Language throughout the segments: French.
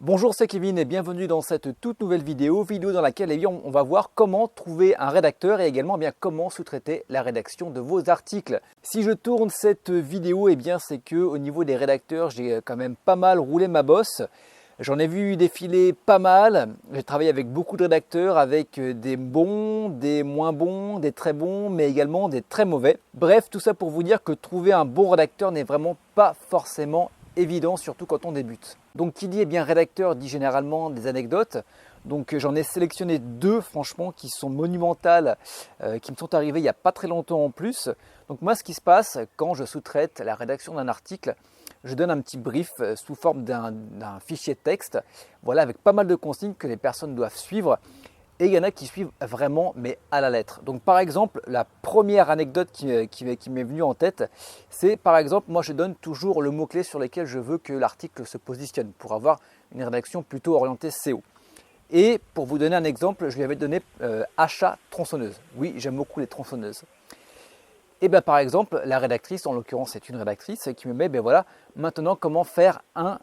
Bonjour, c'est Kevin et bienvenue dans cette toute nouvelle vidéo dans laquelle on va voir comment trouver un rédacteur et également comment sous-traiter la rédaction de vos articles. Si je tourne cette vidéo, c'est que au niveau des rédacteurs, j'ai quand même pas mal roulé ma bosse. J'en ai vu défiler pas mal. J'ai travaillé avec beaucoup de rédacteurs, avec des bons, des moins bons, des très bons, mais également des très mauvais. Bref, tout ça pour vous dire que trouver un bon rédacteur n'est vraiment pas forcément évident, surtout quand on débute. Donc qui dit rédacteur dit généralement des anecdotes. Donc j'en ai sélectionné deux franchement qui sont monumentales, qui me sont arrivées il n'y a pas très longtemps en plus. Donc moi ce qui se passe quand je sous-traite la rédaction d'un article, je donne un petit brief sous forme d'un fichier de texte, voilà, avec pas mal de consignes que les personnes doivent suivre. Et il y en a qui suivent vraiment, mais à la lettre. Donc par exemple, la première anecdote qui m'est venue en tête, c'est par exemple, moi je donne toujours le mot-clé sur lequel je veux que l'article se positionne pour avoir une rédaction plutôt orientée SEO. Et pour vous donner un exemple, je lui avais donné achat tronçonneuse. Oui, j'aime beaucoup les tronçonneuses. Et par exemple, la rédactrice, en l'occurrence c'est une rédactrice, qui me met, voilà, maintenant comment faire un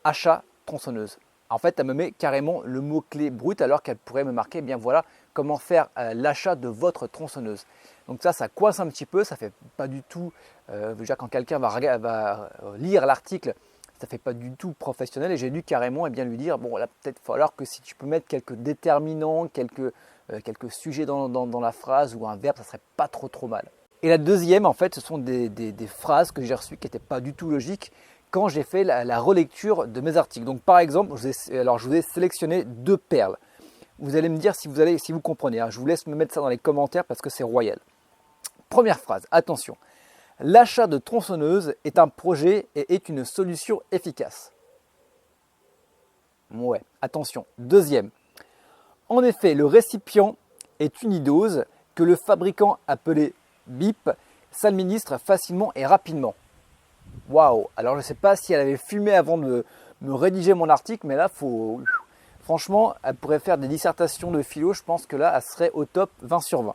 achat tronçonneuse. En fait, elle me met carrément le mot-clé brut alors qu'elle pourrait me marquer, voilà, comment faire l'achat de votre tronçonneuse. Donc ça coince un petit peu, ça fait pas du tout, déjà quand quelqu'un va lire l'article, ça fait pas du tout professionnel et j'ai dû carrément lui dire, bon là peut-être falloir que si tu peux mettre quelques déterminants, quelques sujets dans la phrase ou un verbe, ça serait pas trop mal. Et la deuxième, en fait, ce sont des phrases que j'ai reçues qui n'étaient pas du tout logiques quand j'ai fait la relecture de mes articles. Donc par exemple, je vous ai sélectionné deux perles. Vous allez me dire si vous comprenez. Je vous laisse me mettre ça dans les commentaires parce que c'est royal. Première phrase, attention. L'achat de tronçonneuse est un projet et est une solution efficace. Ouais, attention. Deuxième. En effet, le récipient est unidose que le fabricant appelé BIP s'administre facilement et rapidement. Waouh! Alors je ne sais pas si elle avait fumé avant de me rédiger mon article, mais là, franchement, elle pourrait faire des dissertations de philo. Je pense que là, elle serait au top 20 sur 20.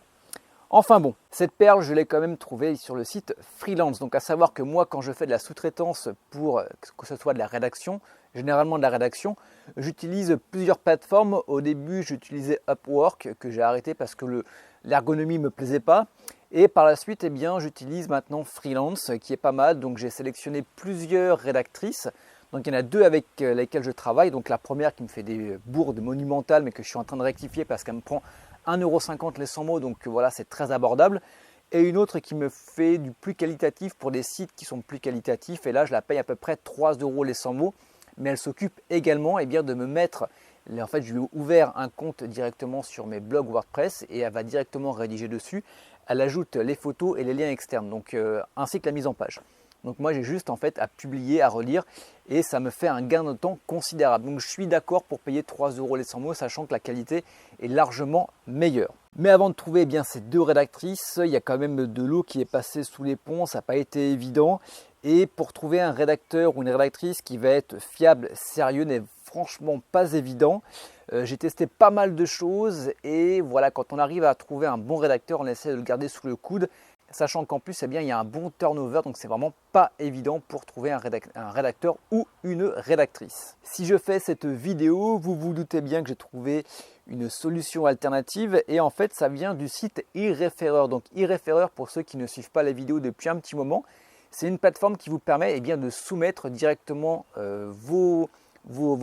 Enfin bon, cette perle, je l'ai quand même trouvée sur le site Freelance. Donc à savoir que moi, quand je fais de la sous-traitance pour que ce soit de la rédaction, généralement de la rédaction, j'utilise plusieurs plateformes. Au début, j'utilisais Upwork, que j'ai arrêté parce que l'ergonomie ne me plaisait pas. Et par la suite, j'utilise maintenant Freelance, qui est pas mal. Donc j'ai sélectionné plusieurs rédactrices. Donc il y en a deux avec lesquelles je travaille. Donc la première qui me fait des bourdes monumentales, mais que je suis en train de rectifier parce qu'elle me prend 1,50 € les 100 mots. Donc voilà, c'est très abordable. Et une autre qui me fait du plus qualitatif pour des sites qui sont plus qualitatifs. Et là, je la paye à peu près 3 € les 100 mots. Mais elle s'occupe également de me mettre... En fait, je lui ai ouvert un compte directement sur mes blogs WordPress et elle va directement rédiger dessus. Elle ajoute les photos et les liens externes, donc ainsi que la mise en page. Donc moi, j'ai juste en fait à publier, à relire et ça me fait un gain de temps considérable. Donc je suis d'accord pour payer 3 € les 100 mots, sachant que la qualité est largement meilleure. Mais avant de trouver ces deux rédactrices, il y a quand même de l'eau qui est passée sous les ponts, ça n'a pas été évident. Et pour trouver un rédacteur ou une rédactrice qui va être fiable, sérieux, n'est franchement pas évident. J'ai testé pas mal de choses et voilà, quand on arrive à trouver un bon rédacteur, on essaie de le garder sous le coude, sachant qu'en plus, il y a un bon turnover, donc c'est vraiment pas évident pour trouver un rédacteur ou une rédactrice. Si je fais cette vidéo, vous vous doutez bien que j'ai trouvé une solution alternative et en fait, ça vient du site eReferrer. Donc eReferrer, pour ceux qui ne suivent pas les vidéos depuis un petit moment, c'est une plateforme qui vous permet de soumettre directement vos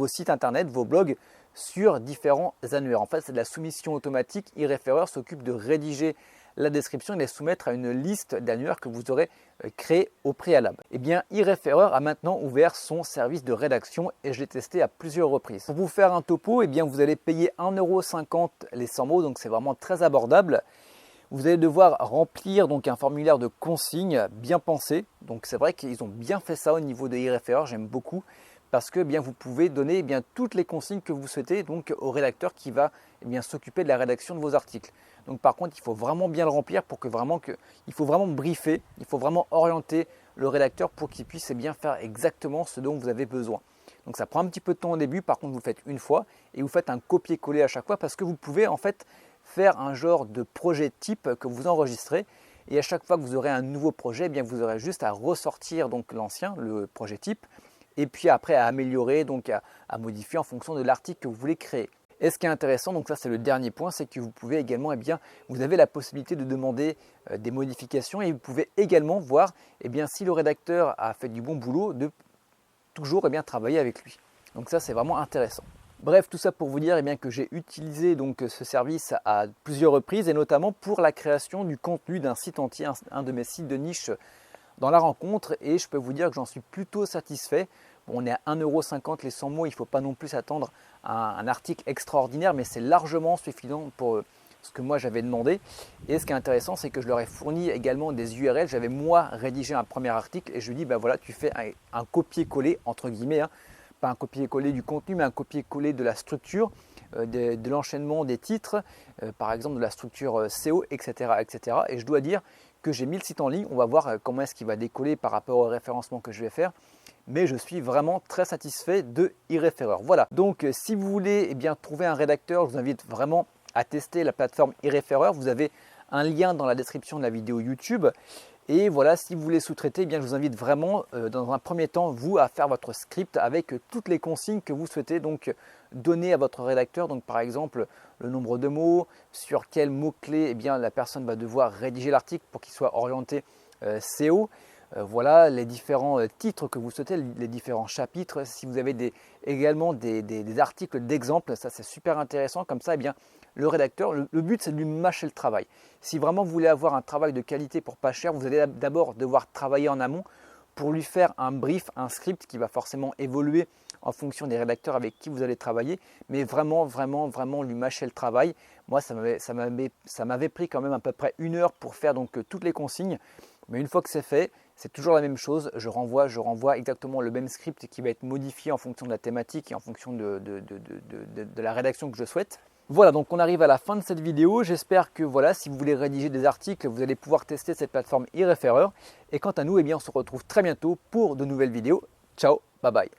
sites internet, vos blogs sur différents annuaires. En fait, c'est de la soumission automatique. eReferrer s'occupe de rédiger la description et de les soumettre à une liste d'annuaires que vous aurez créé au préalable. eReferrer a maintenant ouvert son service de rédaction et je l'ai testé à plusieurs reprises. Pour vous faire un topo, vous allez payer 1,50 € les 100 mots, donc c'est vraiment très abordable. Vous allez devoir remplir un formulaire de consignes bien pensé. Donc c'est vrai qu'ils ont bien fait ça au niveau de eReferrer, j'aime beaucoup. Parce que vous pouvez donner toutes les consignes que vous souhaitez au rédacteur qui va s'occuper de la rédaction de vos articles. Donc par contre, il faut vraiment bien le remplir pour il faut vraiment briefer, il faut vraiment orienter le rédacteur pour qu'il puisse faire exactement ce dont vous avez besoin. Donc ça prend un petit peu de temps au début, par contre vous le faites une fois et vous faites un copier-coller à chaque fois parce que vous pouvez en fait faire un genre de projet type que vous enregistrez et à chaque fois que vous aurez un nouveau projet, vous aurez juste à ressortir l'ancien, le projet type, et puis après à améliorer, donc à modifier en fonction de l'article que vous voulez créer. Et ce qui est intéressant, donc ça c'est le dernier point, c'est que vous pouvez également, vous avez la possibilité de demander des modifications et vous pouvez également voir si le rédacteur a fait du bon boulot, de toujours travailler avec lui. Donc ça c'est vraiment intéressant. Bref, tout ça pour vous dire que j'ai utilisé donc ce service à plusieurs reprises et notamment pour la création du contenu d'un site entier, un de mes sites de niche dans la rencontre, et je peux vous dire que j'en suis plutôt satisfait. Bon, on est à 1,50 € les 100 mots, il ne faut pas non plus s'attendre à un article extraordinaire, mais c'est largement suffisant pour ce que moi j'avais demandé. Et ce qui est intéressant, c'est que je leur ai fourni également des URL. J'avais moi rédigé un premier article et je lui dis voilà, tu fais un copier-coller entre guillemets, pas un copier-coller du contenu, mais un copier-coller de la structure, de l'enchaînement des titres, par exemple de la structure SEO, etc., etc. Et je dois dire que j'ai mis le site en ligne. On va voir comment est-ce qu'il va décoller par rapport au référencement que je vais faire. Mais je suis vraiment très satisfait de eReferrer. Voilà, donc si vous voulez trouver un rédacteur, je vous invite vraiment à tester la plateforme eReferrer. Vous avez un lien dans la description de la vidéo YouTube. Et voilà, si vous voulez sous-traiter, je vous invite vraiment dans un premier temps, vous, à faire votre script avec toutes les consignes que vous souhaitez donc donner à votre rédacteur. Donc par exemple, le nombre de mots, sur quels mots-clés la personne va devoir rédiger l'article pour qu'il soit orienté SEO. Voilà les différents titres que vous souhaitez, les différents chapitres. Si vous avez également des articles d'exemple, ça c'est super intéressant. Comme ça, le rédacteur, le but c'est de lui mâcher le travail. Si vraiment vous voulez avoir un travail de qualité pour pas cher, vous allez d'abord devoir travailler en amont pour lui faire un brief, un script qui va forcément évoluer en fonction des rédacteurs avec qui vous allez travailler, mais vraiment lui mâcher le travail. Moi, ça m'avait pris quand même à peu près 1 heure pour faire donc toutes les consignes. Mais une fois que c'est fait, c'est toujours la même chose. Je renvoie exactement le même script qui va être modifié en fonction de la thématique et en fonction de la rédaction que je souhaite. Voilà, donc on arrive à la fin de cette vidéo. J'espère que si vous voulez rédiger des articles, vous allez pouvoir tester cette plateforme eReferrer. Et quant à nous, on se retrouve très bientôt pour de nouvelles vidéos. Ciao, bye bye.